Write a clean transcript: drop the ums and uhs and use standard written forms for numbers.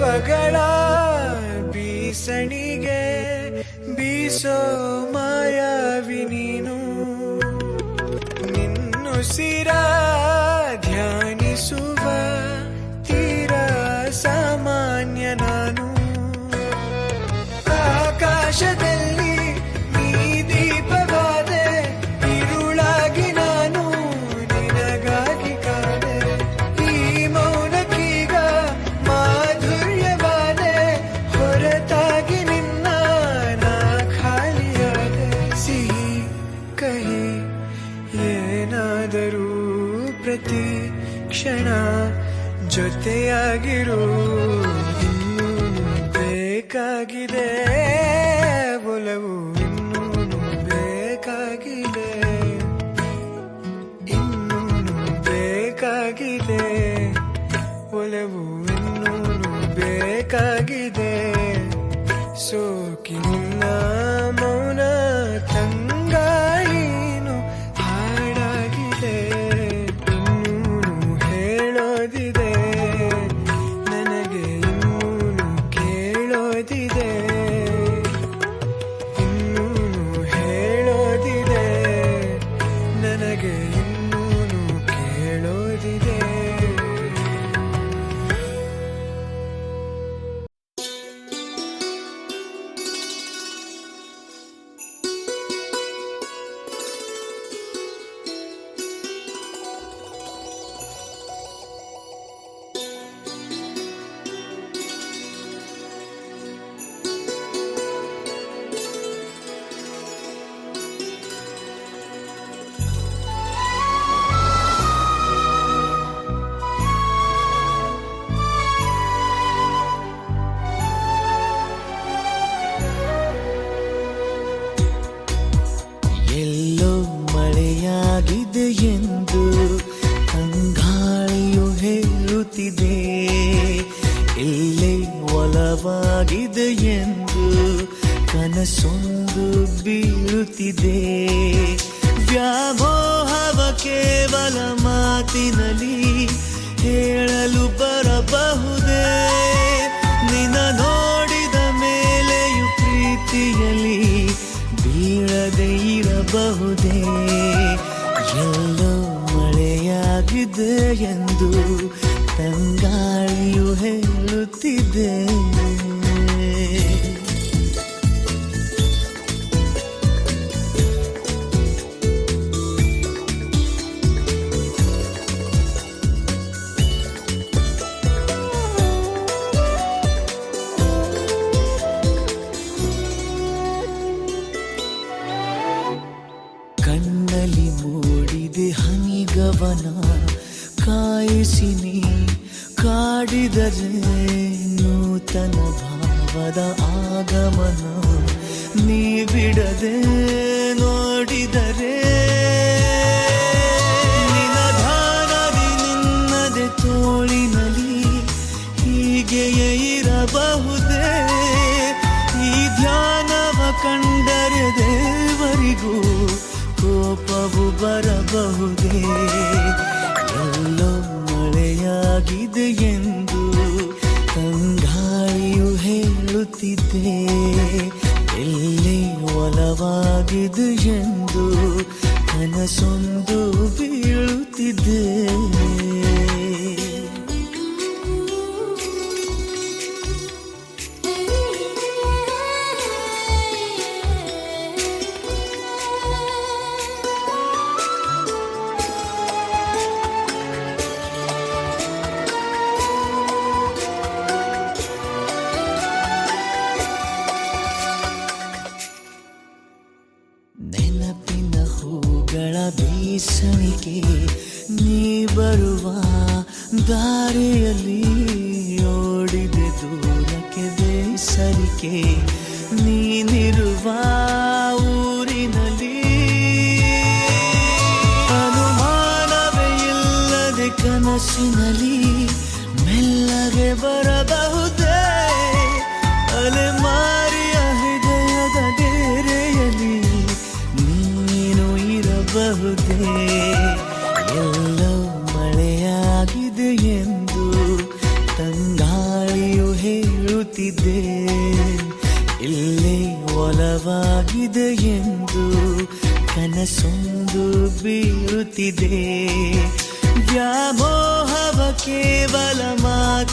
ಭಾವಗಳ ಬೀಸಣಿಗೆ ಬೀಸೋ ಮಾಯಾವಿ ನೀನು. ನಿನ್ನುಸಿರ ಧ್ಯಾನಿಸುವ ತೀರ ಸಾಮಾನ್ಯ ನಾನು. ಆಕಾಶದಲ್ಲಿ ನೀ ದೀಪವಾದೆ, ಇರುಳಾಗಿ ನಾನು ನಿನಗಾಗಿ ಕಾದೆ. ಈ ಮೌನಕ್ಕೀಗ ಮಾಧುರ್ಯವಾದೆ, ಹೊರತಾಗಿ ನಿನ್ನ ನಾ ಖಾಲಿಯಾದೆ. ಸಿಹಿ ಕಹಿ ಏನಾದರೂ ಪ್ರತಿ ಕ್ಷಣ ಜೊತೆಯಾಗಿರು. ಇನ್ನೂ ಬೇಕಾಗಿದೆ ಒಲವು, ಇನ್ನೂ ಬೇಕಾಗಿದೆ, ಇನ್ನೂ ಬೇಕಾಗಿದೆ ಒಲವು, ಇನ್ನೂ ಬೇಕಾಗಿದೆ. ಸೋಕಿನ ಮೌನ ತಂಗಾಳಿನು ಹಾಡಾಗಿದೆ. ಇನ್ನೂ ಹೇಳೋದಿದೆ ನನಗೆ, ಇನ್ನೂ ಕೇಳೋದಿದೆ, ಇನ್ನೂ ಹೇಳೋದಿದೆ ನನಗೆ, ಇನ್ನೂ ಕೇಳೋದಿದೆ. ಎಲ್ಲೋ ಮಳೆಯಾಗಿದೆ ಎಂದು ತಂಗಾಳಿಯು ಹೇಳುತ್ತಿದೆ. ಎಲ್ಲೇ ಒಲವಾಗಿದೆ ಎಂದು ಕನಸೊಂದು ಬೀಳುತ್ತಿದೆ. ವ್ಯಾಮೋಹವ ಕೇವಲ ಮಾತಿನಲ್ಲಿ ಹೇಳಲು ಬರಬಹುದೇ? ನಿನ್ನ ನೋಡಿದ ಮೇಲೆಯೂ ಪ್ರೀತಿಯಲ್ಲಿ ಬೀಳದೆ ಇರಬಹುದೇ? ಎಲ್ಲೋ ಮಳೆಯಾಗಿದೆ ಎಂದು ತಂಗಾಳಿಯು ಹೇಳುತ್ತಿದೆ. ಕಣ್ಣಲ್ಲಿ ಮೂಡಿದೆ ಹನಿಗವನ, ಕಾಯಿಸಿ ನೀ ಕಾಡಿದರೆ ನೂತನ ಭಾವದ ಆಗಮನ. ನೀ ಬಿಡದೆ ನೋಡಿದರೆ ನಿನಧಾನದಿ ನಿನ್ನದೆ ತೋಳಿನಲ್ಲಿ ಹೀಗೆಯೇ ಇರಬಹುದೇ? ಈ ಧ್ಯಾನವ ಕಂಡರೆ ದೇವರಿಗೂ ಕೋಪವು ಬರಬಹುದೇ? ಎಲ್ಲೋ ಮಳೆಯಾಗಿದೆ ಎಂದು ತಂಗಾಳಿಯು ಹೇಳುತ್ತಿದೆ. ಎಲ್ಲಿ ಒಲವಾಗಿದೆ ಎಂದು ಕನಸೊಂದು ಬೀಳುತ್ತಿದೆ. ನೆನಪಿನ ಹೂಗಳ ಬೀಸಣಿಗೆ ನೀ ಬರುವ ದಾರಿಯಲ್ಲಿ ಓಡಿದೆ ದೂರಕ್ಕೆ ಬೇಸರಿಕೆ. ನೀನಿರುವ ಊರಿನಲ್ಲಿ ಅನುಮಾನವೇ ಇಲ್ಲದೆ ಕನಸಿನಲ್ಲಿ ಮೆಲ್ಲಗೆ ಬರಬಹುದೇ? ಅಲೆಮಾರಿಯ ಹೃದಯದ ಗೆರೆಯಲ್ಲಿ ನೀನು ಇರಬಹುದೇ? ಎಲ್ಲೋ ಮಳೆಯಾಗಿದೆ ಎಂದು ತಂಗಾಳಿಯು ಬೀರುತ್ತಿದ್ದೆ ಇಲ್ಲೇ ಒಲವಾಗಿದೆ ಎಂದು ಕನಸೊಂದು ಬೀರುತ್ತಿದೆ ವ್ಯಾಮೋಹವ ಕೇವಲ ಮಾತು